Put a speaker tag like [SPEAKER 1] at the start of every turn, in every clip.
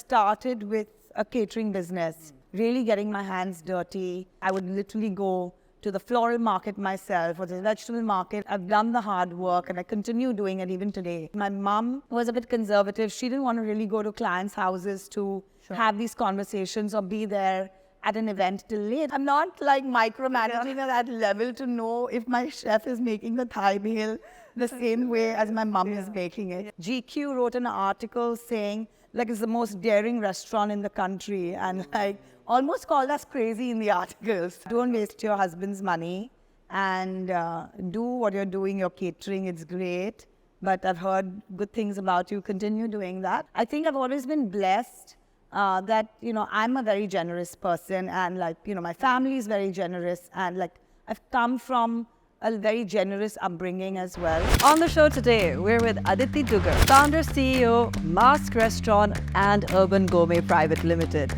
[SPEAKER 1] started with a catering business, really getting my hands dirty. I would literally go to the floral market myself or the vegetable market. I've done the hard work and I continue doing it even today. My mom was a bit conservative. She didn't want to really go to clients' houses to have these conversations or be there at an event till late. I'm not like micromanaging at that level to know if my chef is making the Thai meal the same way as my mom is making it. GQ wrote an article saying like it's the most daring restaurant in the country and like almost called us crazy in the articles. Don't waste your husband's money and do what you're doing, your catering, it's great. But I've heard good things about you, continue doing that. I think I've always been blessed that, I'm a very generous person and my family is very generous and I've come from a very generous upbringing as well.
[SPEAKER 2] On the show today, we're with Aditi Dugar, founder, CEO, Masque Restaurant and Urban Gourmet Private Limited.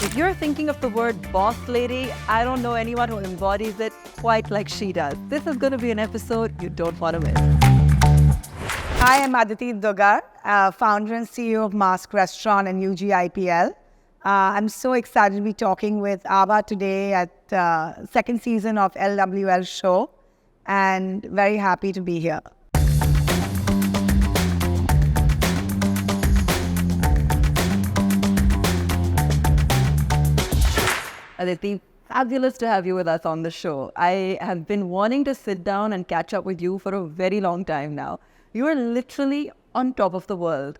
[SPEAKER 2] If you're thinking of the word boss lady, I don't know anyone who embodies it quite like she does. This is going to be an episode you don't want to miss.
[SPEAKER 1] Hi, I'm Aditi Dugar, founder and CEO of Masque Restaurant and UGIPL. I'm so excited to be talking with Aabha today at second season of LWL show and very happy to be here.
[SPEAKER 2] Aditi, fabulous to have you with us on the show. I have been wanting to sit down and catch up with you for a very long time now. You are literally on top of the world.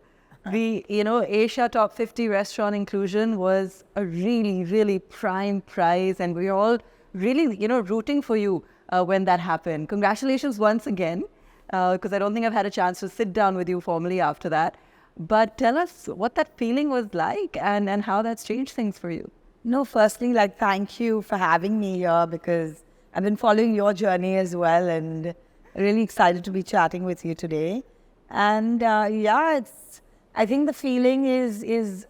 [SPEAKER 2] The, Asia Top 50 restaurant inclusion was a really, really prime prize and we are all really, rooting for you when that happened. Congratulations once again, because I don't think I've had a chance to sit down with you formally after that. But tell us what that feeling was like and how that's changed things for you.
[SPEAKER 1] No, firstly, thank you for having me here because I've been following your journey as well and really excited to be chatting with you today. And I think the feeling is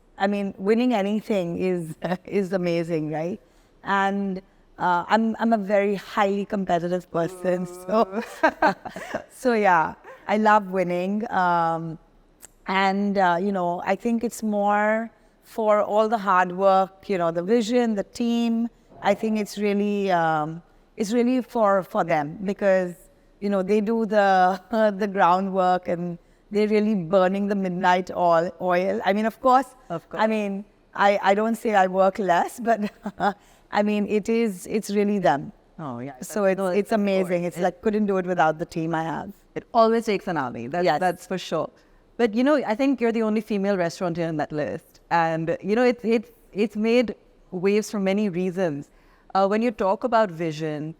[SPEAKER 1] winning anything is amazing, right? And I'm a very highly competitive person, so yeah, I love winning. I think it's more for all the hard work, the vision, the team. I think it's really for them because they do the groundwork and they're really burning the midnight oil. Of course. I don't say I work less, but it's really them.
[SPEAKER 2] Oh yeah.
[SPEAKER 1] So it's amazing. It's couldn't do it without the team I have.
[SPEAKER 2] It always takes an army. That's for sure. But I think you're the only female restaurateur in that list. And, it's made waves for many reasons. When you talk about vision,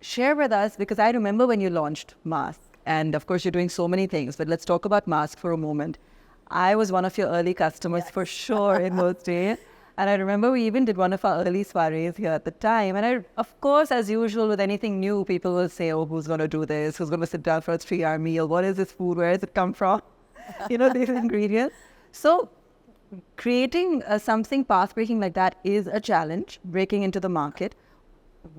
[SPEAKER 2] share with us, because I remember when you launched Masque, and of course you're doing so many things, but let's talk about Masque for a moment. I was one of your early customers for sure in those days. And I remember we even did one of our early soirees here at the time. And of course, as usual with anything new, people will say, oh, who's going to do this? Who's going to sit down for a 3-hour meal? What is this food? Where does it come from? These ingredients. So creating something path-breaking like that is a challenge, breaking into the market.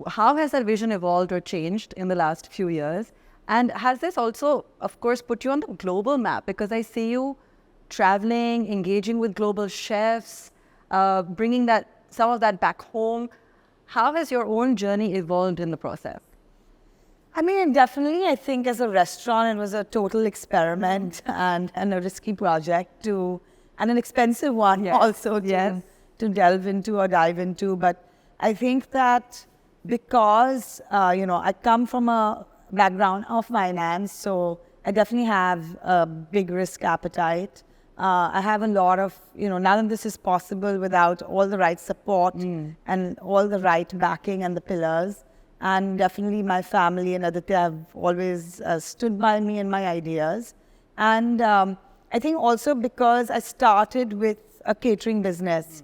[SPEAKER 2] How has that vision evolved or changed in the last few years? And has this also, of course, put you on the global map? Because I see you traveling, engaging with global chefs, bringing some of that back home. How has your own journey evolved in the process?
[SPEAKER 1] Definitely, I think as a restaurant, it was a total experiment and a risky project and an expensive one also to delve into or dive into. But I think that because, I come from a background of finance, so I definitely have a big risk appetite. I have a lot of, none of this is possible without all the right support and all the right backing and the pillars. And definitely my family and Aditi have always stood by me and my ideas. And I think also because I started with a catering business,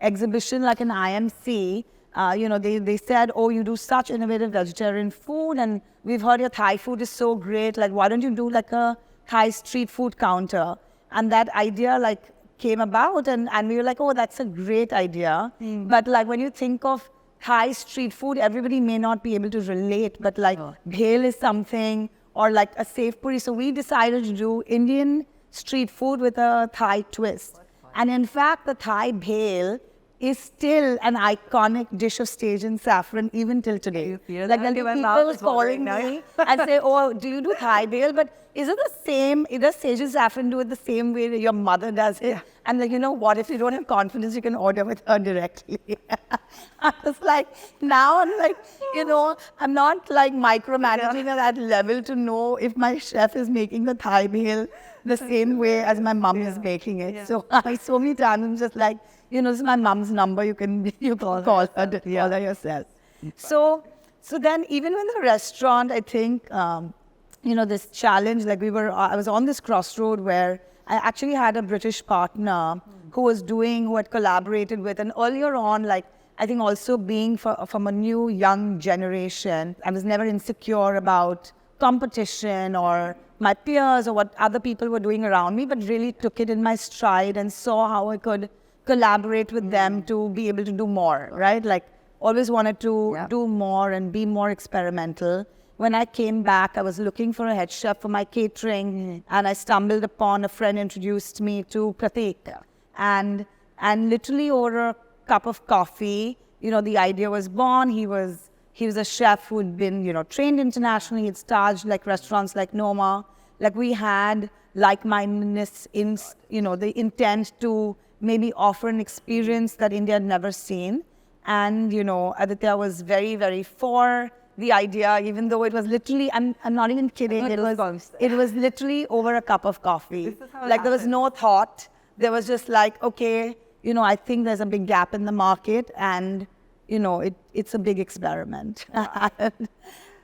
[SPEAKER 1] exhibition like an IMC, they said, oh, you do such innovative vegetarian food and we've heard your Thai food is so great. Why don't you do a Thai street food counter? And that idea came about and we were like, oh, that's a great idea. But when you think of Thai street food, everybody may not be able to relate, but like bhel is something, or like a safe puri. So we decided to do Indian street food with a Thai twist. And in fact, the Thai bhel is still an iconic dish of stage in Saffron even till today. Like when people calling me and say, oh, do you do Thai bhel? But is it the same, does Sage in Saffron do it the same way that your mother does it? And like, you know what, if you don't have confidence, you can order with her directly. I was like, now I'm like, you know, I'm not like micromanaging at that level to know if my chef is making the Thai bhel the same way as my mom is making it. So so many times I'm just like, you know, this is my mom's number. You can call her yourself. So then even with the restaurant, I think, you know, this challenge, like I was on this crossroad where I actually had a British partner who had collaborated with, and earlier on, like, I think also being from a new young generation, I was never insecure about competition or my peers or what other people were doing around me, but really took it in my stride and saw how I could collaborate with them to be able to do more, right? Like, always wanted to do more and be more experimental. When I came back, I was looking for a head chef for my catering, and I stumbled upon a friend introduced me to Pratik. And literally over a cup of coffee, you know, the idea was born. He was a chef who'd been, you know, trained internationally. He'd staged like restaurants like Noma. Like, we had like-mindedness in, you know, the intent to maybe offer an experience that India had never seen. And, you know, Aditya was very, very for the idea, even though it was literally, I'm not even kidding, it was literally over a cup of coffee. Like, there was no thought. There was just like, okay, you know, I think there's a big gap in the market, and, you know, it's a big experiment.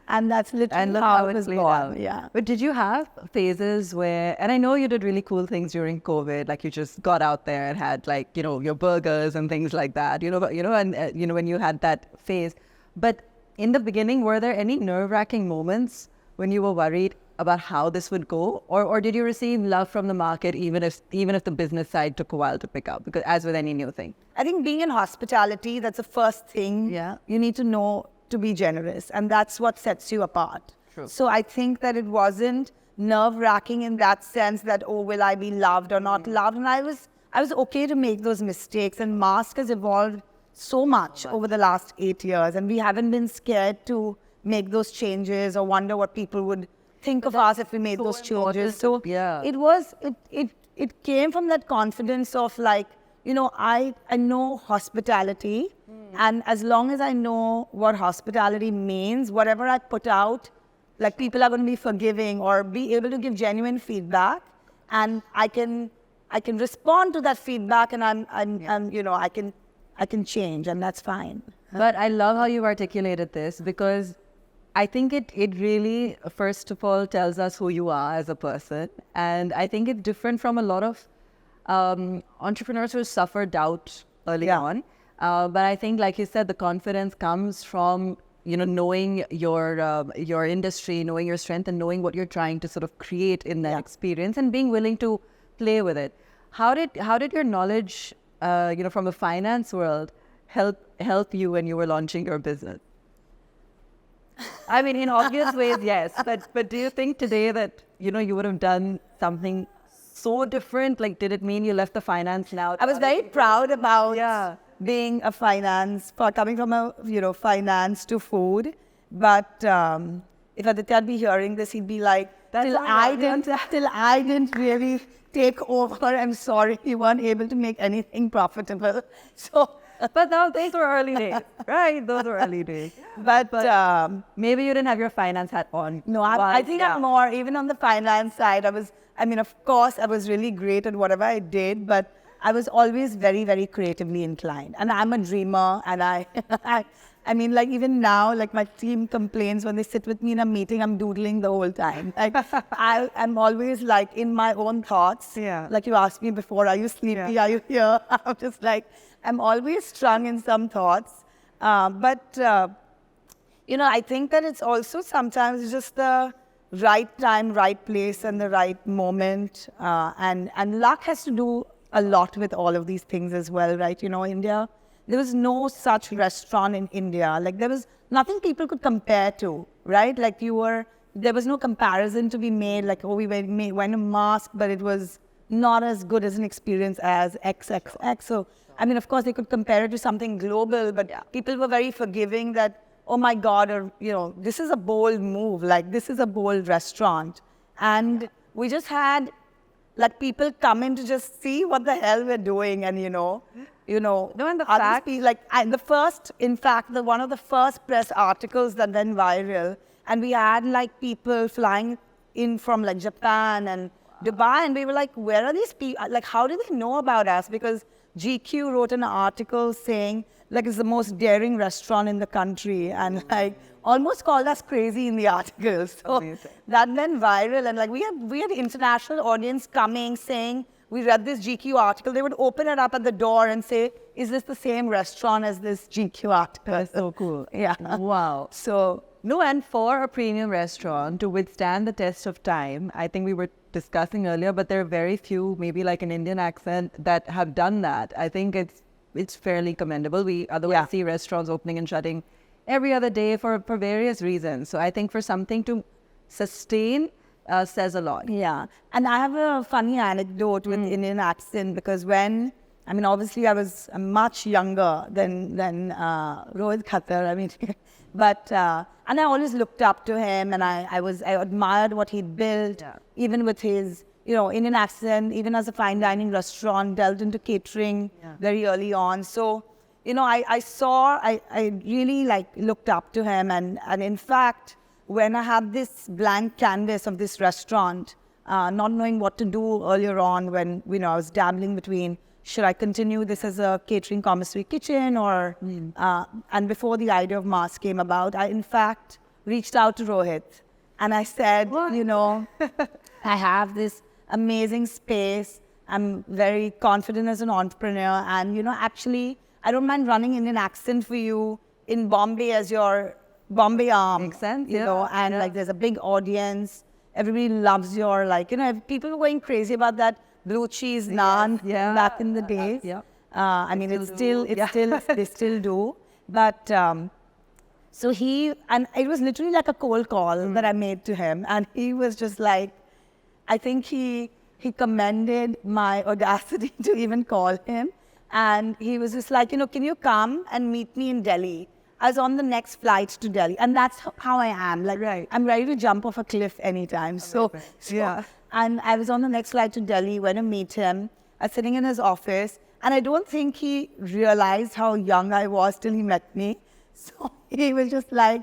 [SPEAKER 1] And that's literally how it was born. Yeah.
[SPEAKER 2] But did you have phases where, and I know you did really cool things during COVID, like you just got out there and had, like, you know, your burgers and things like that, you know, and you know, when you had that phase. But in the beginning, were there any nerve-wracking moments when you were worried about how this would go, or did you receive love from the market even if the business side took a while to pick up? Because as with any new thing,
[SPEAKER 1] I think being in hospitality, that's the first thing. You need to know to be generous, and that's what sets you apart.
[SPEAKER 2] True.
[SPEAKER 1] So I think that it wasn't nerve-wracking in that sense that, oh, will I be loved or not loved? And I was okay to make those mistakes, and Masque has evolved so much over the last 8 years, and we haven't been scared to make those changes or wonder what people would think of us if we made those changes. So it came from that confidence of, like, you know, I know hospitality, and as long as I know what hospitality means, whatever I put out, like, people are going to be forgiving or be able to give genuine feedback, and I can respond to that feedback, and I'm you know, I can change, and that's fine.
[SPEAKER 2] But I love how you articulated this, because I think it really, first of all, tells us who you are as a person. And I think it's different from a lot of entrepreneurs who suffer doubt early on. But I think, like you said, the confidence comes from, you know, knowing your industry, knowing your strength, and knowing what you're trying to sort of create in that experience, and being willing to play with it. How did your knowledge, you know, from the finance world help you when you were launching your business? I mean, in obvious ways, yes. But do you think today that, you know, you would have done something so different? Like, did it mean you left the finance now?
[SPEAKER 1] I was very proud about being coming from a, you know, finance to food. But if Aditya had be hearing this, he'd be like, till I didn't really take over, I'm sorry, you weren't able to make anything profitable. So.
[SPEAKER 2] But now those were early days, right? Those were early days.
[SPEAKER 1] But
[SPEAKER 2] maybe you didn't have your finance hat on.
[SPEAKER 1] No, I think I'm more, even on the finance side, I mean, of course, I was really great at whatever I did, but I was always very, very creatively inclined. And I'm a dreamer, and I mean, like, even now, like, my team complains when they sit with me in a meeting, I'm doodling the whole time. Like, I'm always, like, in my own thoughts. Like, you asked me before, are you sleepy? Are you here? I'm just like, I'm always strung in some thoughts. But you know, I think that it's also sometimes just the right time, right place, and the right moment. And luck has to do a lot with all of these things as well, right? You know, India there was no such restaurant in India. Like there was nothing people could compare to, right? Like there was no comparison to be made. Like, oh, we went to Masque, but it was not as good as an experience as XXX. So, I mean, of course, they could compare it to something global, but people were very forgiving that, oh my God, or, this is a bold move. Like, this is a bold restaurant. And we just had, like, people come in to just see what the hell we're doing. And,
[SPEAKER 2] No, and the
[SPEAKER 1] fact, one of the first press articles that went viral, and we had, like, people flying in from, like, Japan and Dubai, and we were like, where are these people? Like, how do they know about us? Because GQ wrote an article saying, like, it's the most daring restaurant in the country, and, like, almost called us crazy in the article. So
[SPEAKER 2] amazing.
[SPEAKER 1] That went viral, and, like, we had international audience coming, saying, we read this GQ article. They would open it up at the door and say, is this the same restaurant as this GQ article?
[SPEAKER 2] That's so cool.
[SPEAKER 1] Yeah.
[SPEAKER 2] Wow.
[SPEAKER 1] So,
[SPEAKER 2] no, and for a premium restaurant to withstand the test of time, I think we were discussing earlier, but there are very few, maybe like an Indian accent, that have done that. I think it's fairly commendable. We otherwise see restaurants opening and shutting every other day for various reasons. So I think for something to sustain says a lot.
[SPEAKER 1] Yeah. And I have a funny anecdote with Indian accent, because obviously I was much younger than Rohit Khattar. I mean, but, and I always looked up to him, and I admired what he'd built, even with his, Indian accent, even as a fine dining restaurant, delved into catering very early on. So, I really looked up to him. And in fact, when I had this blank canvas of this restaurant, not knowing what to do earlier on, when, I was dabbling between, should I continue this as a catering commissary kitchen or, and before the idea of Masque came about, I in fact reached out to Rohit and I said, I have this amazing space. I'm very confident as an entrepreneur, and, actually, I don't mind running Indian accent for you in Bombay as your Bombay arm.
[SPEAKER 2] Makes sense,
[SPEAKER 1] and there's a big audience. Everybody loves your, people were going crazy about that blue cheese naan back in the days. They still do. But so and it was literally like a cold call that I made to him, and he was just like, I think he commended my audacity to even call him, and he was just like, can you come and meet me in Delhi? I was on the next flight to Delhi, and that's how I am. I'm ready to jump off a cliff anytime. And I was on the next flight to Delhi, went to meet him. I was sitting in his office, and I don't think he realized how young I was till he met me. So he was just like,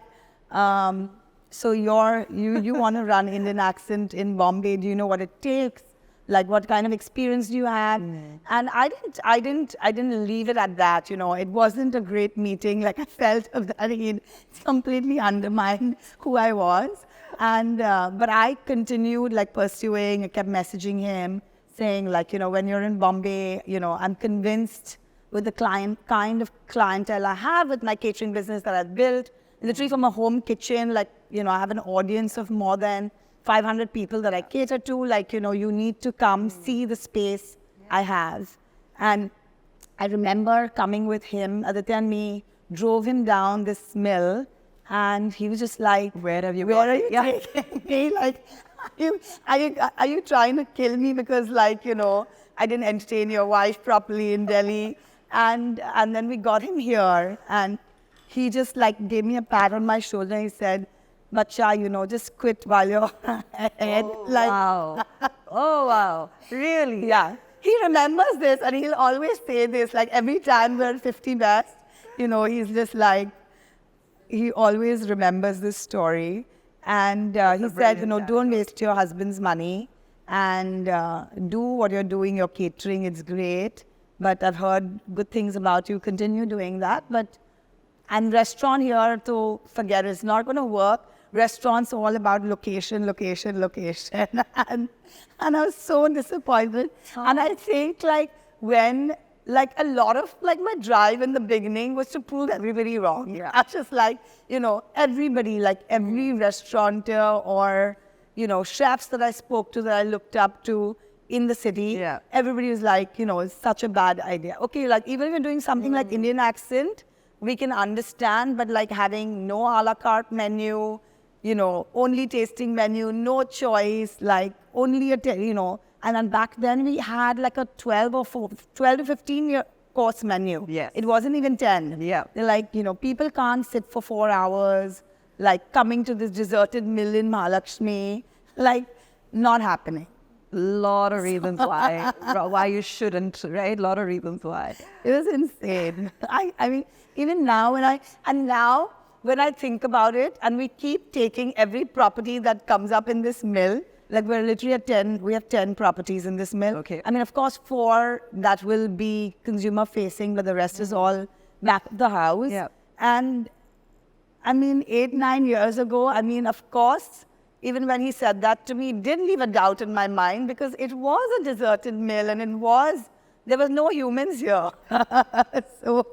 [SPEAKER 1] so you want to run Indian accent in Bombay? Do you know what it takes? Like, what kind of experience do you have? And I didn't leave it at that. It wasn't a great meeting. Like, I felt that he completely undermined who I was. And but I continued pursuing. I kept messaging him, saying when you're in Bombay, I'm convinced with the kind of clientele I have with my catering business that I've built, literally from a home kitchen. I have an audience of more than 500 people that I cater to. You need to come see the space I have. And I remember coming with him, Aditi and me drove him down this mill, and he was just like, where are you taking me? Are you trying to kill me because I didn't entertain your wife properly in Delhi? And then we got him here, and he just gave me a pat on my shoulder, and he said, Bacha, just quit while you're ahead.
[SPEAKER 2] Wow. Oh, wow. Really?
[SPEAKER 1] Yeah. He remembers this, and he'll always say this, every time we're 50 best, he's just he always remembers this story. And he said, don't waste your husband's money, and do what you're doing, your catering, it's great. But I've heard good things about you, continue doing that. And restaurant here, to forget it, it's not going to work. Restaurants all about location. And I was so disappointed. And I think when a lot of my drive in the beginning was to prove everybody wrong. Yeah. I was just everybody, every restaurateur or, chefs that I spoke to, that I looked up to, in the city.
[SPEAKER 2] Yeah.
[SPEAKER 1] Everybody was like, it's such a bad idea. Okay, like even if you're doing something like Indian accent, we can understand, but like having no a la carte menu, only tasting menu, no choice, like only and then back then we had like a 12 to 15 year course menu.
[SPEAKER 2] Yes.
[SPEAKER 1] It wasn't even 10.
[SPEAKER 2] Yeah.
[SPEAKER 1] They're like, people can't sit for 4 hours, like coming to this deserted mill in Mahalakshmi, like not happening.
[SPEAKER 2] Lot of reasons why you shouldn't, right? Lot of reasons why.
[SPEAKER 1] It was insane. I mean, even now when I think about it, and we keep taking every property that comes up in this mill, like we're literally at 10, we have 10 properties in this mill.
[SPEAKER 2] Okay.
[SPEAKER 1] I mean, of course, 4 that will be consumer facing, but the rest is all back of the house.
[SPEAKER 2] Yeah.
[SPEAKER 1] And I mean, 8-9 years ago, I mean, of course, even when he said that to me, it didn't leave a doubt in my mind because it was a deserted mill and there was no humans here. So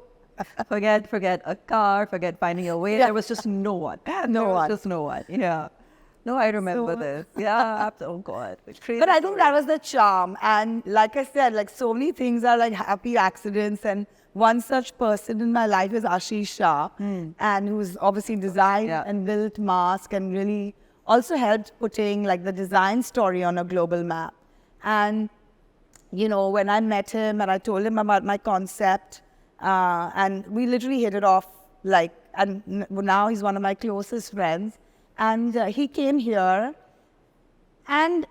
[SPEAKER 2] forget a car, forget finding a way.
[SPEAKER 1] Yeah.
[SPEAKER 2] There was just no one.
[SPEAKER 1] No one.
[SPEAKER 2] Just no one. Yeah. No, I remember this. Yeah. Oh God. Crazy
[SPEAKER 1] But I think
[SPEAKER 2] story.
[SPEAKER 1] that was the charm. And like I said, like so many things are like happy accidents. And one such person in my life is Ashish Shah, and who's obviously designed and built Masque and really also helped putting like the design story on a global map. And, when I met him and I told him about my concept, and we literally hit it off, and now he's one of my closest friends. And he came here and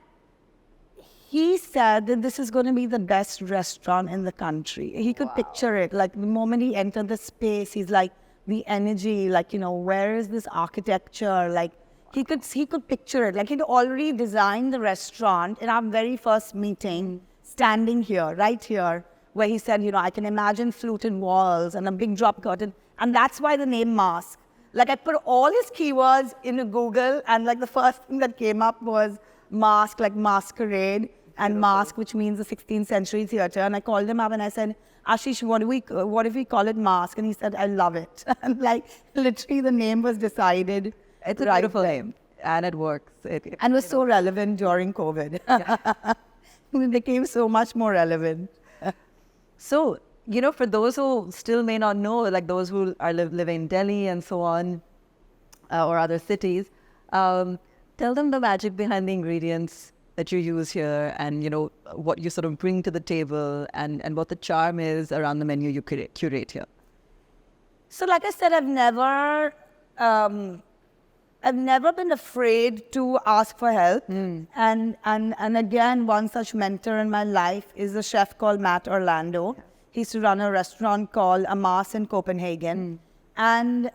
[SPEAKER 1] he said that this is going to be the best restaurant in the country. He could picture it. Like the moment he entered the space, he's like, the energy, like, where is this architecture? Like he could picture it. Like he'd already designed the restaurant in our very first meeting, standing here, right here, where he said, I can imagine fluted walls and a big drop curtain. And that's why the name Masque. Like I put all his keywords into Google and like the first thing that came up was Masque, like masquerade, and Masque, which means the 16th century theater. And I called him up and I said, Ashish, what if we call it Masque? And he said, I love it. And like literally the name was decided.
[SPEAKER 2] It's a beautiful name and it works.
[SPEAKER 1] And was so relevant during COVID. It became so much more relevant.
[SPEAKER 2] So, for those who still may not know, like those who are living in Delhi and so on, or other cities, tell them the magic behind the ingredients that you use here and, what you sort of bring to the table and what the charm is around the menu you curate here.
[SPEAKER 1] So like I said, I've never been afraid to ask for help. And again, one such mentor in my life is a chef called Matt Orlando. He used to run a restaurant called Amas in Copenhagen. And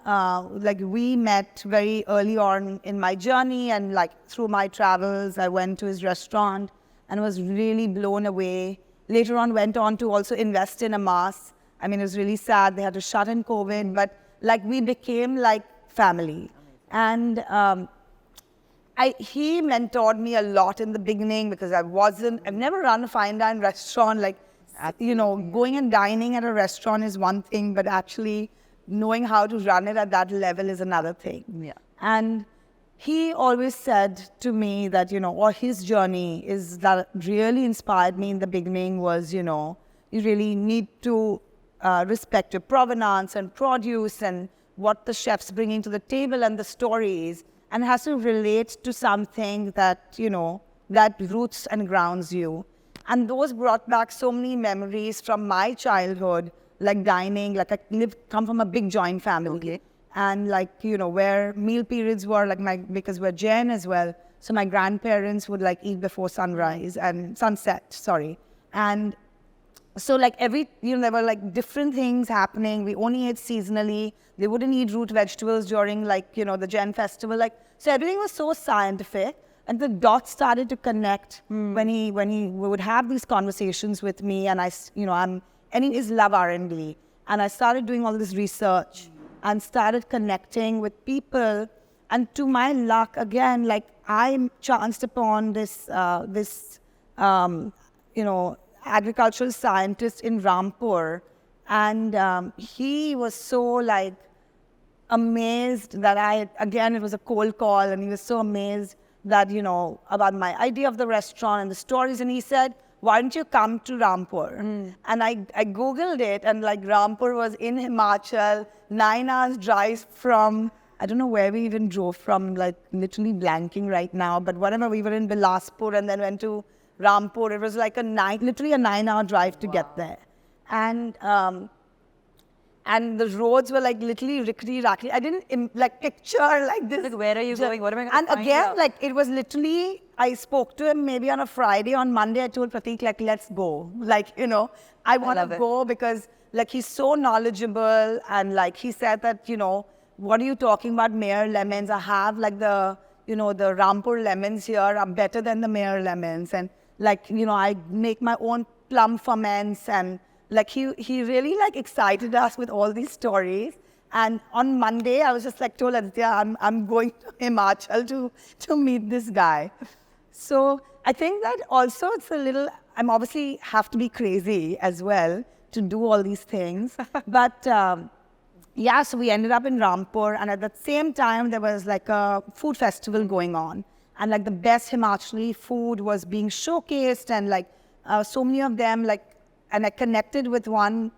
[SPEAKER 1] we met very early on in my journey, and like through my travels, I went to his restaurant and was really blown away. Later on, went on to also invest in Amas. I mean, it was really sad. They had to shut in COVID, but like we became like family. And he mentored me a lot in the beginning because I've never run a fine dine restaurant. Like, going and dining at a restaurant is one thing, but actually knowing how to run it at that level is another thing.
[SPEAKER 2] Yeah.
[SPEAKER 1] And he always said to me that, or his journey is that really inspired me in the beginning was, you really need to respect your provenance and produce and what the chef's bringing to the table and the stories, and it has to relate to something that, that roots and grounds you. And those brought back so many memories from my childhood, like dining, like I come from a big joint family.
[SPEAKER 2] Okay.
[SPEAKER 1] And like, where meal periods were because we're Jain as well. So my grandparents would like eat before sunrise and sunset, sorry. And so like there were like different things happening. We only ate seasonally. They wouldn't eat root vegetables during the Jain festival. So everything was so scientific. And the dots started to connect when he would have these conversations with me, and and he is love R&D, and I started doing all this research and started connecting with people, and to my luck again, like I chanced upon this agricultural scientist in Rampur, and he was so like amazed that it was a cold call, and he was so amazed that, you know, about my idea of the restaurant and the stories. And he said, why don't you come to Rampur? And I Googled it, and like Rampur was in Himachal, 9 hours drive from, I don't know where we even drove from, like literally blanking right now, but whatever, we were in Bilaspur and then went to Rampur. It was like literally a 9-hour drive to get there. And the roads were like literally rickety-rackety. I didn't like picture like this.
[SPEAKER 2] Like, where are you going? What am I going to
[SPEAKER 1] And again, like it was literally, I spoke to him maybe on a Friday. On Monday, I told Pratik, like, let's go. Like, you know, I want to go because like he's so knowledgeable. And like he said that, you know, what are you talking about, Mayor lemons? I have like the, you know, the Rampur lemons here are better than the Mayor lemons. And like, you know, I make my own plum ferments, and like he really like excited us with all these stories. And on Monday, I was just like told Aditya, I'm going to Himachal to meet this guy. So I think that also it's a little, I'm obviously have to be crazy as well to do all these things. But yeah, so we ended up in Rampur, and at the same time, there was like a food festival going on. And like the best Himachali food was being showcased, and like so many of them, like, and I connected with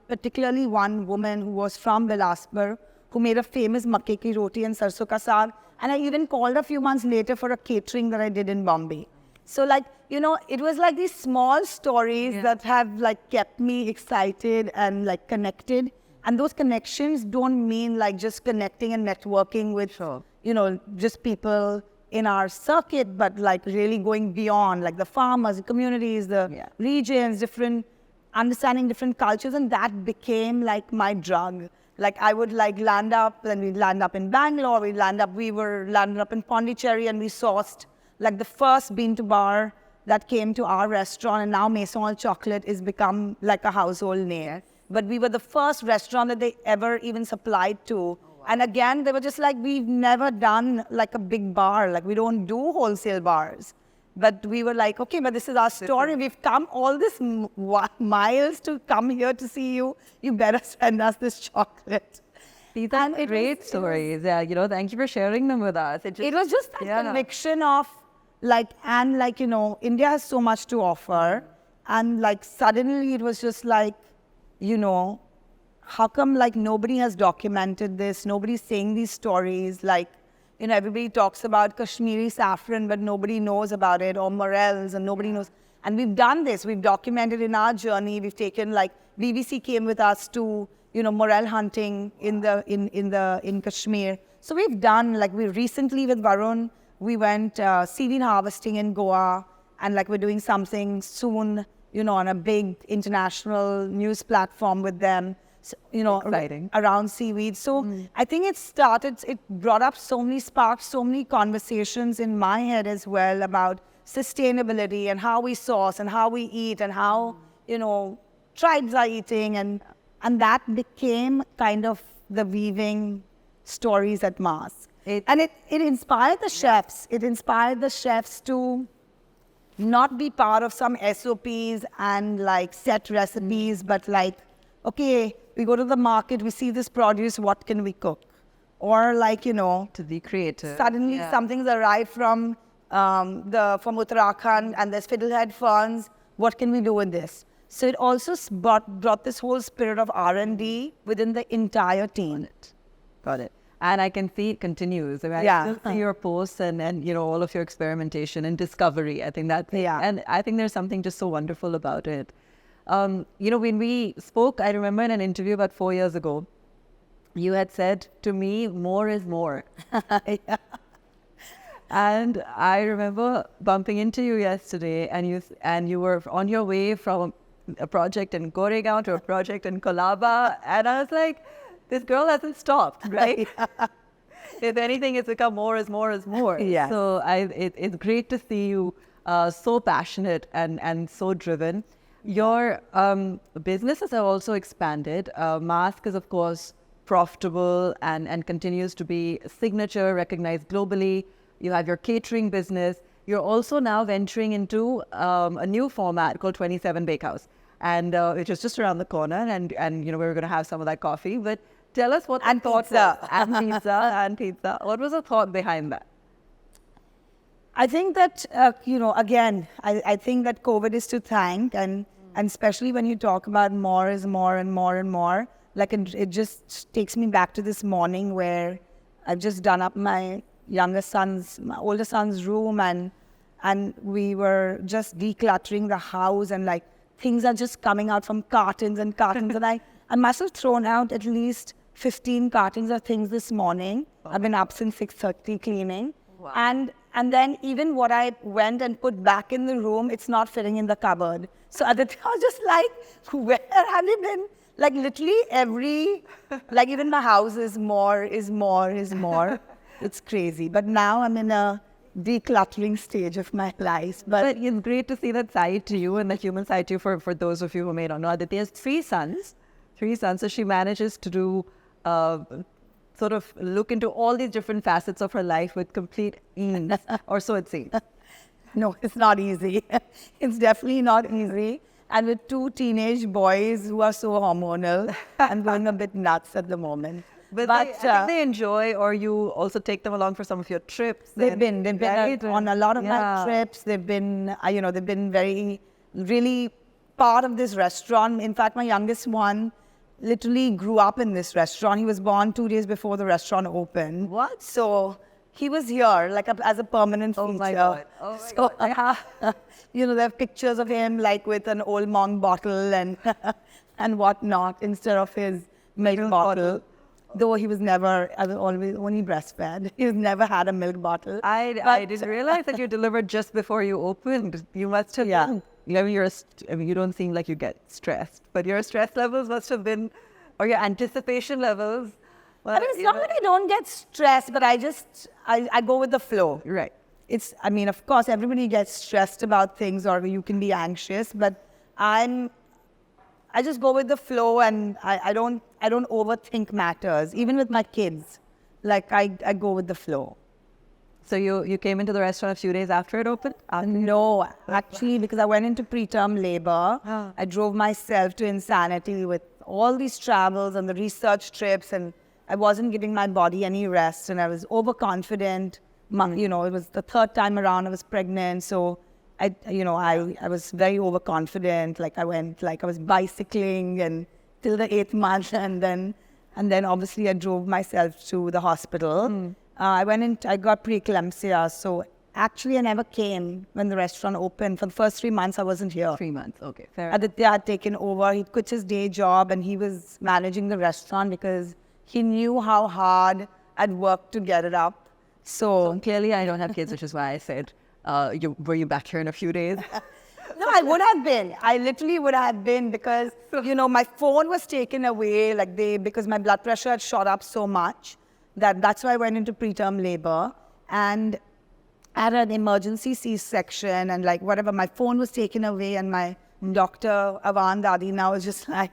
[SPEAKER 1] particularly one woman who was from Bilaspur, who made a famous makke ki roti and sarson ka saag. And I even called a few months later for a catering that I did in Bombay. So like, you know, it was like these small stories that have like kept me excited and like connected. And those connections don't mean like just connecting and networking with, you know, just people in our circuit, but like really going beyond, like the farmers, the communities, the regions, understanding different cultures. And that became like my drug. Like I would like land up, then we'd land up in Bangalore, we were landed up in Pondicherry, and we sourced like the first bean to bar that came to our restaurant. And now Maison al Chocolate is become like a household name. But we were the first restaurant that they ever even supplied to. Oh, wow. And again, they were just like, we've never done like a big bar. Like we don't do wholesale bars. But we were like, okay, but this is our story. We've come all this miles to come here to see you. You better send us this chocolate.
[SPEAKER 2] These are great stories. Yeah, you know, thank you for sharing them with us.
[SPEAKER 1] It was just that conviction of like, and like, you know, India has so much to offer. And like, suddenly it was just like, you know, how come like nobody has documented this? Nobody's saying these stories. Like, you know, everybody talks about Kashmiri saffron, but nobody knows about it, or morels, and nobody knows. And we've done this. We've documented in our journey. We've taken like BBC came with us to, you know, morel hunting in Kashmir. So we've done like we recently with Varun, we went seaweed harvesting in Goa, and like we're doing something soon, you know, on a big international news platform with them. So, you know, around seaweed. So I think it brought up sparked so many conversations in my head as well about sustainability and how we source and how we eat and how, you know, tribes are eating. And that became kind of the weaving stories at Masque. And it inspired the chefs. It inspired the chefs to not be part of some SOPs and like set recipes, but like, okay, we go to the market, we see this produce, what can we cook? Or like, you know,
[SPEAKER 2] to be creative.
[SPEAKER 1] Suddenly something's arrived from Uttarakhand, and there's fiddlehead ferns. What can we do with this? So it also brought this whole spirit of R&D within the entire team.
[SPEAKER 2] Got it. And I can see it continues. I mean, I still see your posts and you know, all of your experimentation and discovery. I think that, and I think there's something just so wonderful about it. You know, when we spoke, I remember in an interview about 4 years ago, you had said to me, more is more. And I remember bumping into you yesterday, and you were on your way from a project in Goregaon to a project in Colaba, and I was like, this girl hasn't stopped, right? If anything, it's become more is more is more.
[SPEAKER 1] Yeah.
[SPEAKER 2] So it's great to see you so passionate and so driven. Your businesses have also expanded. Masque is, of course, profitable and continues to be signature, recognized globally. You have your catering business. You're also now venturing into a new format called 27 Bakehouse, and which is just around the corner. And you know, we're going to have some of that coffee. But tell us what the thought was. And pizza. What was the thought behind that?
[SPEAKER 1] I think that, again, I think that COVID is to thank, and especially when you talk about more is more and more and more, like it just takes me back to this morning where I've just done up my older son's room, and we were just decluttering the house, and like things are just coming out from cartons and cartons, and I must have thrown out at least 15 cartons of things this morning. Wow. I've been up since 6:30 cleaning. Wow. And then even what I went and put back in the room, it's not fitting in the cupboard. So Aditi, I was just like, where have you been? Like literally like even my house is more. It's crazy. But now I'm in a decluttering stage of my life.
[SPEAKER 2] But it's great to see that side to you and the human side to you for those of you who may not know. Aditi has three sons. So she manages to do sort of look into all these different facets of her life with complete ease, or so it seems.
[SPEAKER 1] No, it's not easy. It's definitely not easy. And with two teenage boys who are so hormonal, I'm going a bit nuts at the moment.
[SPEAKER 2] But I think they enjoy, or you also take them along for some of your trips.
[SPEAKER 1] They've been on a lot of my trips. They've been, they've been really part of this restaurant. In fact, my youngest one literally grew up in this restaurant. He was born 2 days before the restaurant opened.
[SPEAKER 2] What?
[SPEAKER 1] So he was here like as a permanent feature.
[SPEAKER 2] Oh my God.
[SPEAKER 1] God. There are pictures of him like with an old monk bottle and whatnot instead of his milk bottle. Though he was never, I was always only breastfed. He's never had a milk bottle.
[SPEAKER 2] I didn't realize that you delivered just before you opened. You must have.
[SPEAKER 1] Yeah.
[SPEAKER 2] You don't seem like you get stressed, but your stress levels must have been, or your anticipation levels.
[SPEAKER 1] Well, it's not that I don't get stressed, but I go with the flow.
[SPEAKER 2] Right.
[SPEAKER 1] Of course, everybody gets stressed about things, or you can be anxious, but I just go with the flow, and I don't overthink matters. Even with my kids, like I go with the flow.
[SPEAKER 2] So you came into the restaurant a few days after it opened?
[SPEAKER 1] No, actually, because I went into preterm labor. I drove myself to insanity with all these travels and the research trips, and I wasn't giving my body any rest, and I was overconfident. It was the third time around I was pregnant, so I was very overconfident. Like I was bicycling and till the 8th month, and then obviously I drove myself to the hospital. I got preeclampsia, so actually I never came when the restaurant opened. For the first 3 months, I wasn't here.
[SPEAKER 2] 3 months, okay, fair.
[SPEAKER 1] Aditya had taken over. He quit his day job, and he was managing the restaurant because he knew how hard I'd worked to get it up. So
[SPEAKER 2] clearly I don't have kids, which is why I said, were you back here in a few days?
[SPEAKER 1] No, I would have been. I literally would have been because, my phone was taken away because my blood pressure had shot up so much. That's why I went into preterm labor, and I had an emergency C-section, and whatever, my phone was taken away, and my doctor, Avan Dadi, now is just like,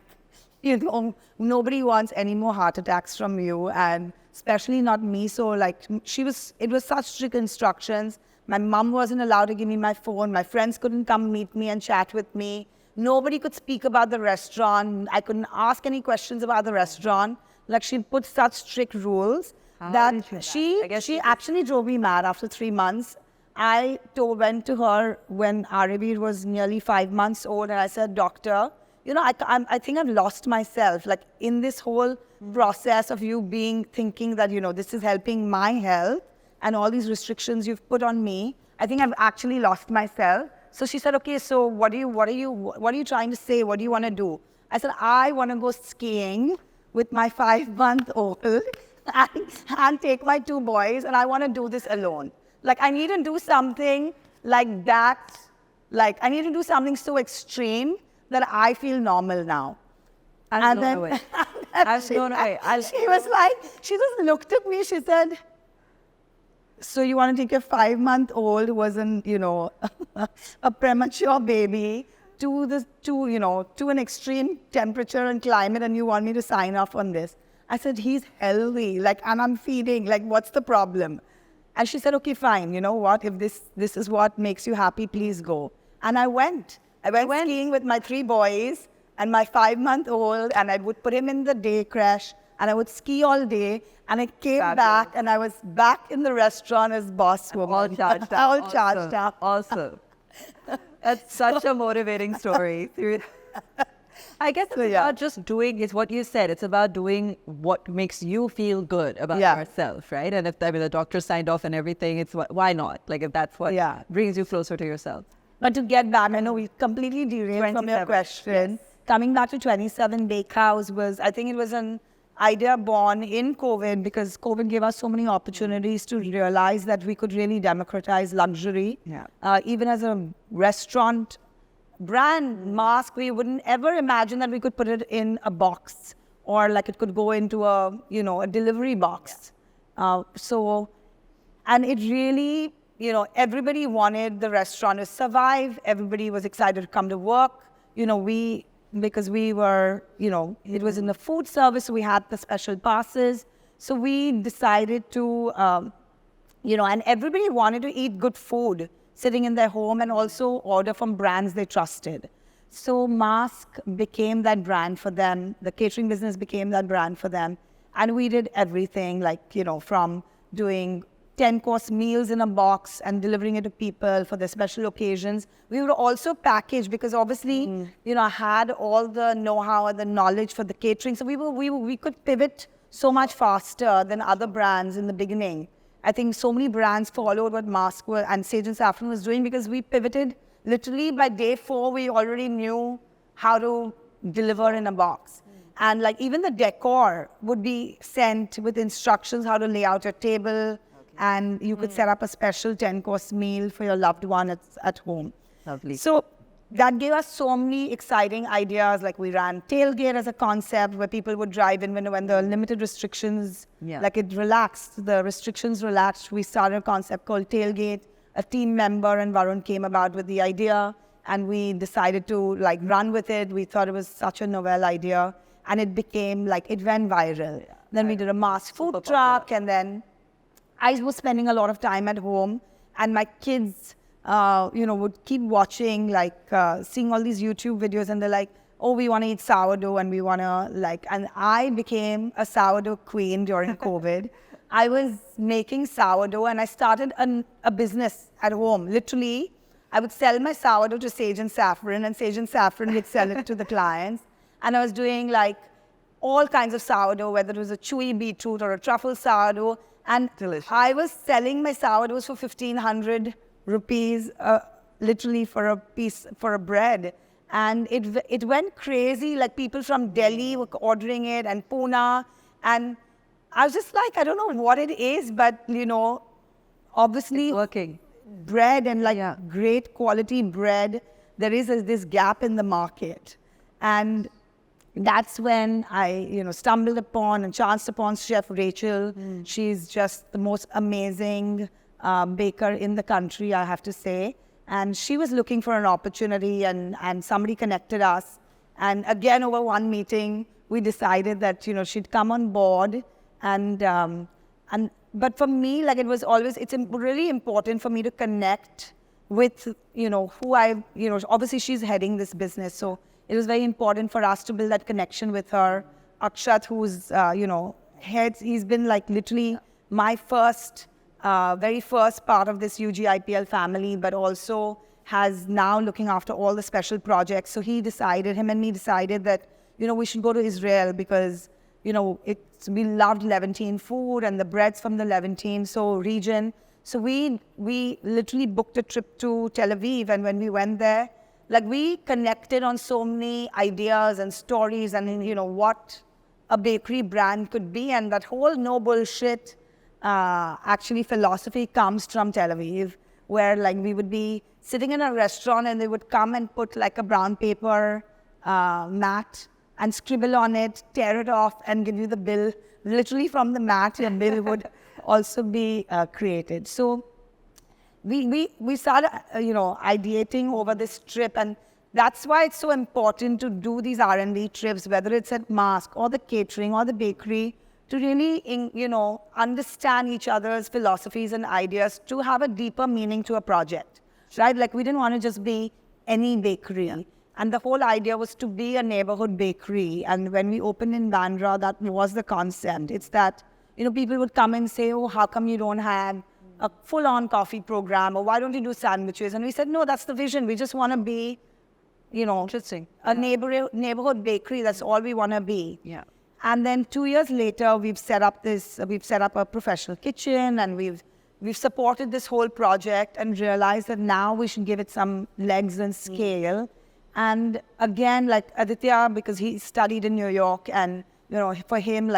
[SPEAKER 1] nobody wants any more heart attacks from you, and especially not me. So it was such strict instructions. My mom wasn't allowed to give me my phone. My friends couldn't come meet me and chat with me. Nobody could speak about the restaurant. I couldn't ask any questions about the restaurant. She put such strict rules that she actually drove me mad after 3 months. I went to her when Arabi was nearly 5 months old, and I said, "Doctor, I think I've lost myself. In this whole process of you thinking that, this is helping my health and all these restrictions you've put on me, I think I've actually lost myself." So she said, "Okay, so what are you trying to say? What do you want to do?" I said, "I want to go skiing with my 5-month-old and take my 2 boys, and I want to do this alone. I need to do something like that. I need to do something so extreme that I feel normal now."
[SPEAKER 2] I'm blown away.
[SPEAKER 1] She just looked at me, she said, "So you want to take your 5-month-old who wasn't, a premature baby to an extreme temperature and climate, and you want me to sign off on this?" I said, "He's healthy, and I'm feeding, what's the problem?" And she said, "Okay, fine, you know what, if this is what makes you happy, please go." And I went skiing with my 3 boys and my 5-month-old, and I would put him in the day crash. and I would ski all day. And I came back, and I was back in the restaurant as boss woman.
[SPEAKER 2] All charged up.
[SPEAKER 1] All charged up.
[SPEAKER 2] Awesome. That's such a motivating story. I guess it's about just doing, it's what you said, it's about doing what makes you feel good about yourself, right? And if the doctor signed off and everything, it's why not? Like if that's what brings you closer to yourself.
[SPEAKER 1] But to get back, I know we completely derailed from your question. Yes. Coming back to 27 Bakehouse I think it was an idea born in COVID, because COVID gave us so many opportunities to realize that we could really democratize luxury. Even as a restaurant brand, Masque, we wouldn't ever imagine that we could put it in a box, or like it could go into a delivery box. And it really, everybody wanted the restaurant to survive. Everybody was excited to come to work. Because we were, it was in the food service, so we had the special passes. So we decided to, and everybody wanted to eat good food sitting in their home and also order from brands they trusted. So Masque became that brand for them. The catering business became that brand for them. And we did everything, from doing 10-course meals in a box and delivering it to people for their special occasions. We would also package, because obviously, I had all the know-how and the knowledge for the catering. So we could pivot so much faster than other brands in the beginning. I think so many brands followed what Masque and Sage and Saffron was doing, because we pivoted literally by day 4. We already knew how to deliver in a box. And even the decor would be sent with instructions how to lay out your table. And you could set up a special 10-course meal for your loved one at home.
[SPEAKER 2] Lovely.
[SPEAKER 1] So that gave us so many exciting ideas. Like we ran Tailgate as a concept where people would drive in when the limited restrictions, it relaxed, the restrictions relaxed. We started a concept called Tailgate. A team member and Varun came about with the idea, and we decided to run with it. We thought it was such a novel idea, and it became it went viral. Then we did a Masque food truck, and then I was spending a lot of time at home, and my kids, would keep watching, seeing all these YouTube videos, and they're like, oh, we want to eat sourdough, and we want to, and I became a sourdough queen during COVID. I was making sourdough, and I started a business at home. Literally, I would sell my sourdough to Sage and Saffron, and Sage and Saffron would sell it to the clients. And I was doing, all kinds of sourdough, whether it was a chewy beetroot or a truffle sourdough. And
[SPEAKER 2] delicious.
[SPEAKER 1] I was selling my sourdoughs for 1,500 rupees, literally for a bread. And it went crazy. People from Delhi were ordering it, and Pune. And I was just I don't know what it is, but, obviously
[SPEAKER 2] it's working.
[SPEAKER 1] Bread and great quality bread, there is this gap in the market. And that's when I, stumbled upon and chanced upon Chef Rachel. She's just the most amazing baker in the country, I have to say. And she was looking for an opportunity, and somebody connected us. And again, over one meeting, we decided that, she'd come on board. But for me, it's really important for me to connect with, who obviously she's heading this business. So it was very important for us to build that connection with her. Akshat, who's, he's been literally my very first part of this UGIPL family, but also has now looking after all the special projects. So him and me decided that, we should go to Israel, because, we loved Levantine food and the breads from the Levantine region. So we literally booked a trip to Tel Aviv, and when we went there, we connected on so many ideas and stories and, what a bakery brand could be. And that whole no bullshit, actually philosophy comes from Tel Aviv, where we would be sitting in a restaurant and they would come and put a brown paper mat and scribble on it, tear it off and give you the bill. Literally from the mat, a bill would also be created. So we started, ideating over this trip, and that's why it's so important to do these R&D trips, whether it's at Masque or the catering or the bakery, to really, understand each other's philosophies and ideas, to have a deeper meaning to a project, right? We didn't want to just be any bakery. And the whole idea was to be a neighborhood bakery. And when we opened in Bandra, that was the concept. It's that, people would come and say, oh, how come you don't have a full-on coffee program? Or why don't you do sandwiches? And we said, no, that's the vision. We just want to be,
[SPEAKER 2] Interesting.
[SPEAKER 1] a neighborhood bakery. That's all we want to be.
[SPEAKER 2] Yeah.
[SPEAKER 1] And then 2 years later, we've set up a professional kitchen, and we've supported this whole project and realized that now we should give it some legs and scale. And again, like Aditya, because he studied in New York, and for him,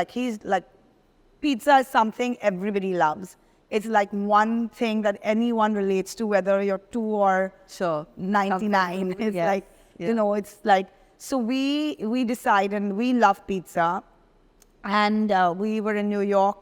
[SPEAKER 1] pizza is something everybody loves. It's like one thing that anyone relates to, whether you're 2 or 99. It's it's like, so we decided, and we love pizza, and we were in New York,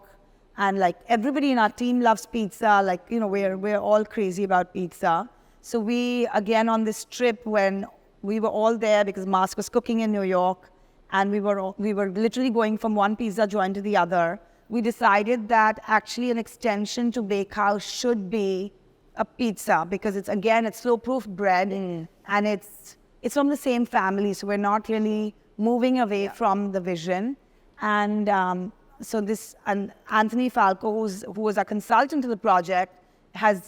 [SPEAKER 1] and like everybody in our team loves pizza. Like, we're all crazy about pizza. So we, again, on this trip, when we were all there because Masque was cooking in New York, and we were literally going from one pizza joint to the other. We decided that actually an extension to Bakehouse should be a pizza, because it's slow-proof bread, and it's from the same family, so we're not really moving away from the vision. And and Anthony Falco, who was a consultant to the project,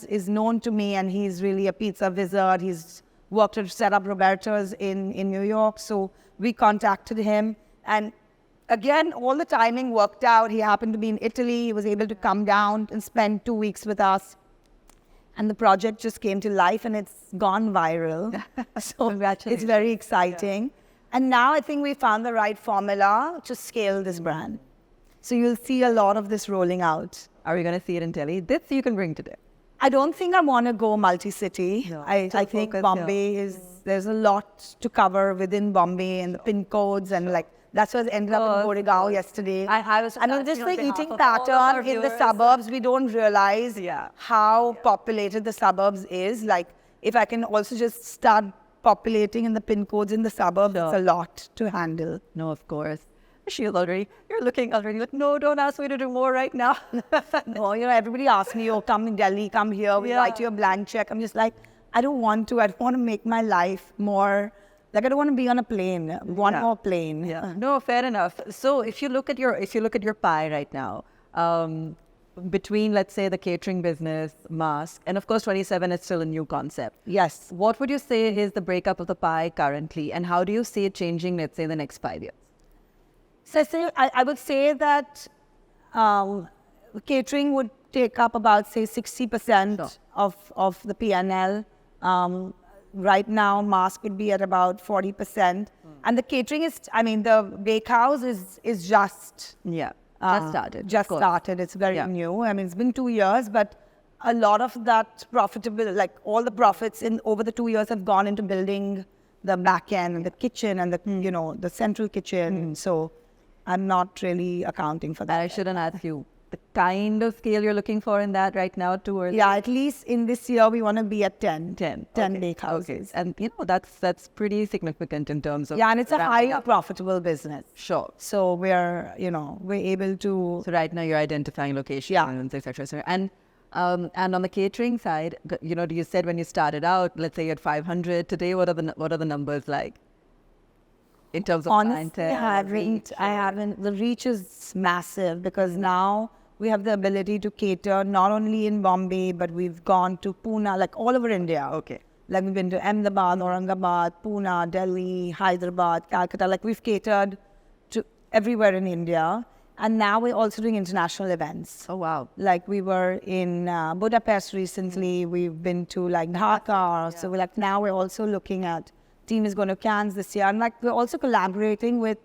[SPEAKER 1] is known to me, and he's really a pizza wizard. He's worked to set up Roberta's in New York. So we contacted him, and again, all the timing worked out. He happened to be in Italy. He was able to come down and spend 2 weeks with us. And the project just came to life, and it's gone viral. So it's very exciting. Yeah. And now I think we found the right formula to scale this brand. So you'll see a lot of this rolling out.
[SPEAKER 2] Are we going to see it in Delhi? This you can bring today.
[SPEAKER 1] I don't think I want to go multi-city. No, I think Bombay there's a lot to cover within Bombay, and the pin codes, and that's what ended up in Goregaon yesterday.
[SPEAKER 2] I was
[SPEAKER 1] just eating pattern in the suburbs. We don't realize how populated the suburbs is. Like, if I can also just start populating in the pin codes in the suburbs, it's a lot to handle.
[SPEAKER 2] No, of course. You're looking already like, no, don't ask me to do more right now.
[SPEAKER 1] No, everybody asks me, oh, come in Delhi, come here, we write you a blank check. I'm just like, I don't want to. I don't want to make my life more, I don't want to be on a plane, more plane.
[SPEAKER 2] Yeah. No, fair enough. So if you look at your pie right now, between, let's say, the catering business, Masque, and of course 27 is still a new concept.
[SPEAKER 1] Yes.
[SPEAKER 2] What would you say is the breakup of the pie currently, and how do you see it changing, let's say, the next 5 years?
[SPEAKER 1] So I would say that catering would take up about, say, 60% of the P&L. Right now, Masque would be at about 40%. And the catering the Bakehouse is just...
[SPEAKER 2] Just started.
[SPEAKER 1] It's very new. It's been 2 years, but a lot of that all the profits over the 2 years have gone into building the back end and the kitchen and the central kitchen. So I'm not really accounting for that.
[SPEAKER 2] I shouldn't ask you the kind of scale you're looking for in that right now towards...
[SPEAKER 1] Yeah, at least in this year, we want to be at 10 bakehouses.
[SPEAKER 2] And, that's pretty significant in terms of...
[SPEAKER 1] Yeah, and it's a highly profitable business.
[SPEAKER 2] Sure.
[SPEAKER 1] So we're able to...
[SPEAKER 2] So right now you're identifying locations, et cetera. And on the catering side, you said when you started out, let's say you had 500. Today, what are the numbers like? In terms of
[SPEAKER 1] honestly, I haven't. The reach is massive, because now we have the ability to cater not only in Bombay, but we've gone to Pune, all over India.
[SPEAKER 2] Okay.
[SPEAKER 1] We've been to Ahmedabad, Aurangabad, Pune, Delhi, Hyderabad, Calcutta. We've catered to everywhere in India. And now we're also doing international events.
[SPEAKER 2] Oh, wow.
[SPEAKER 1] We were in Budapest recently. We've been to Dhaka. Yeah. So now we're also looking at... Team is going to Cannes this year, and we're also collaborating with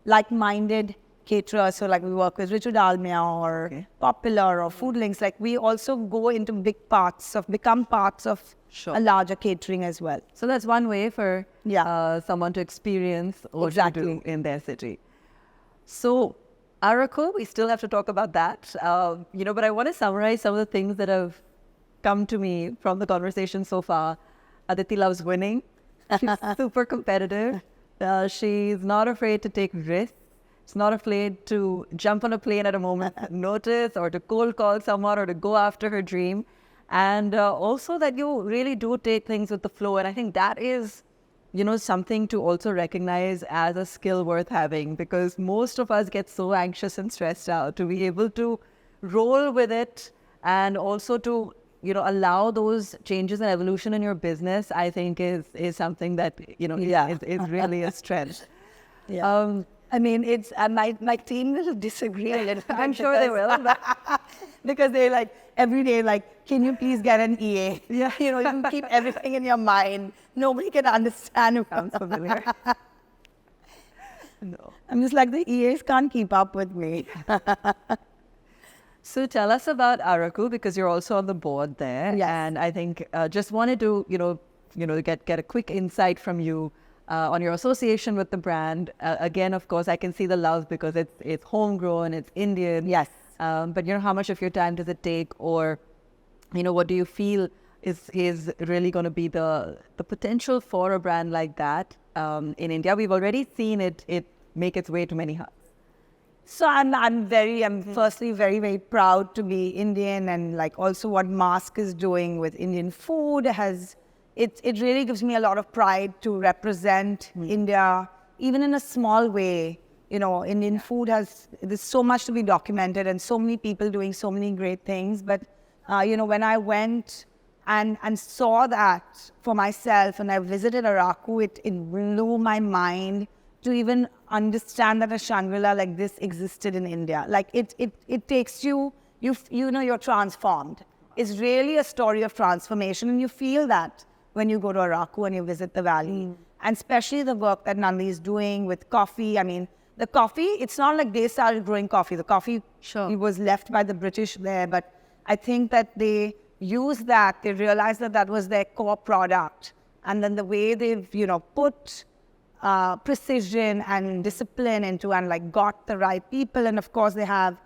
[SPEAKER 1] like-minded caterers. So we work with Richard Dalmia or Popular or Food Links. We also go into become parts of a larger catering as well.
[SPEAKER 2] So that's one way for someone to experience what you do in their city. So Araku, we still have to talk about that, but I want to summarize some of the things that have come to me from the conversation so far. Aditi loves winning. She's super competitive. She's not afraid to take risks. She's not afraid to jump on a plane at a moment's notice, or to cold call someone, or to go after her dream. And also that you really do take things with the flow. And I think that is something to also recognize as a skill worth having, because most of us get so anxious and stressed out. To be able to roll with it and also to, allow those changes and evolution in your business, I think is something that, is really a strength.
[SPEAKER 1] Yeah. I mean, it's my team will disagree a little.
[SPEAKER 2] I'm sure they will.
[SPEAKER 1] Because they're like, every day, like, can you please get an EA?
[SPEAKER 2] Yeah.
[SPEAKER 1] You can keep everything in your mind. Nobody can understand.
[SPEAKER 2] Sounds familiar. No.
[SPEAKER 1] I'm just like, the EAs can't keep up with me.
[SPEAKER 2] So tell us about Araku, because you're also on the board there.
[SPEAKER 1] Yes.
[SPEAKER 2] And I think just wanted to, get a quick insight from you on your association with the brand. Again, of course, I can see the love because it's homegrown, it's Indian.
[SPEAKER 1] Yes.
[SPEAKER 2] But how much of your time does it take, or what do you feel is really going to be the potential for a brand like that in India? We've already seen it make its way to many hubs.
[SPEAKER 1] So I'm firstly very, very proud to be Indian, and like also what Masque is doing with Indian food it really gives me a lot of pride to represent India, even in a small way. Indian food there's so much to be documented and so many people doing so many great things. But, when I went and saw that for myself, and I visited Araku, it blew my mind to even understand that a Shangri-La like this existed in India. Like it takes you're transformed. It's really a story of transformation, and you feel that when you go to Araku and you visit the valley. And especially the work that Nandi is doing with coffee. I mean, the coffee, it's not like they started growing coffee. The coffee it was left by the British there, but I think that they used that, they realized that was their core product. And then the way they've, put precision and discipline into and like got the right people. And of course they have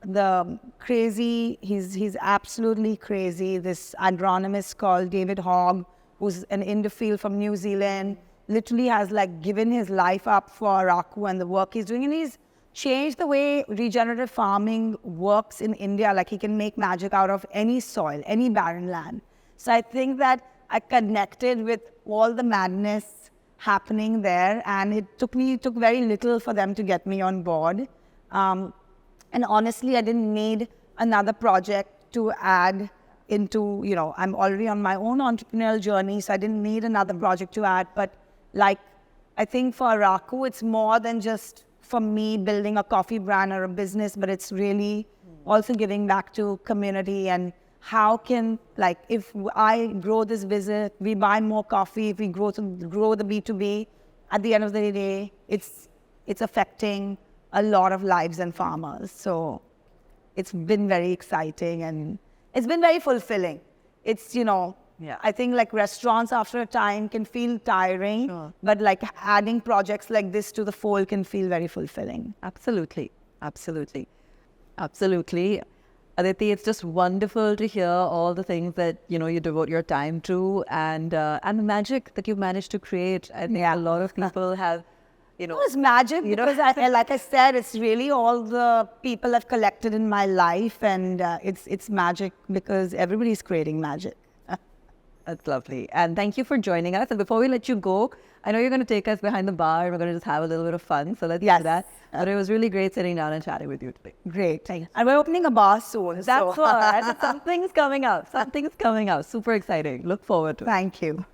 [SPEAKER 1] the crazy, he's absolutely crazy, this agronomist called David Hogg, who's an Indophile from New Zealand, literally has like given his life up for Araku and the work he's doing. And he's changed the way regenerative farming works in India. Like he can make magic out of any soil, any barren land. So I think that I connected with all the madness happening there, and it took very little for them to get me on board. And honestly, I didn't need another project to add into, I'm already on my own entrepreneurial journey, so I didn't need another project to add. But like, I think for Araku, it's more than just for me building a coffee brand or a business, but it's really also giving back to community. And how can, like, if I grow this business, we buy more coffee, if we grow the B2B, at the end of the day, it's affecting a lot of lives and farmers. So it's been very exciting and it's been very fulfilling. It's, I think like restaurants after a time can feel tiring, but like adding projects like this to the fold can feel very fulfilling.
[SPEAKER 2] Absolutely. Aditi, it's just wonderful to hear all the things that, you devote your time to, and the magic that you've managed to create. I think a lot of people have,
[SPEAKER 1] It's magic because, like I said, it's really all the people I've collected in my life, and it's magic because everybody's creating magic.
[SPEAKER 2] That's lovely. And thank you for joining us. And before we let you go, I know you're going to take us behind the bar and we're going to just have a little bit of fun. So let's do that. But it was really great sitting down and chatting with you today.
[SPEAKER 1] Great. Thanks. And we're opening a bar soon.
[SPEAKER 2] That's what. Something's coming up. Super exciting. Look forward to it.
[SPEAKER 1] Thank you.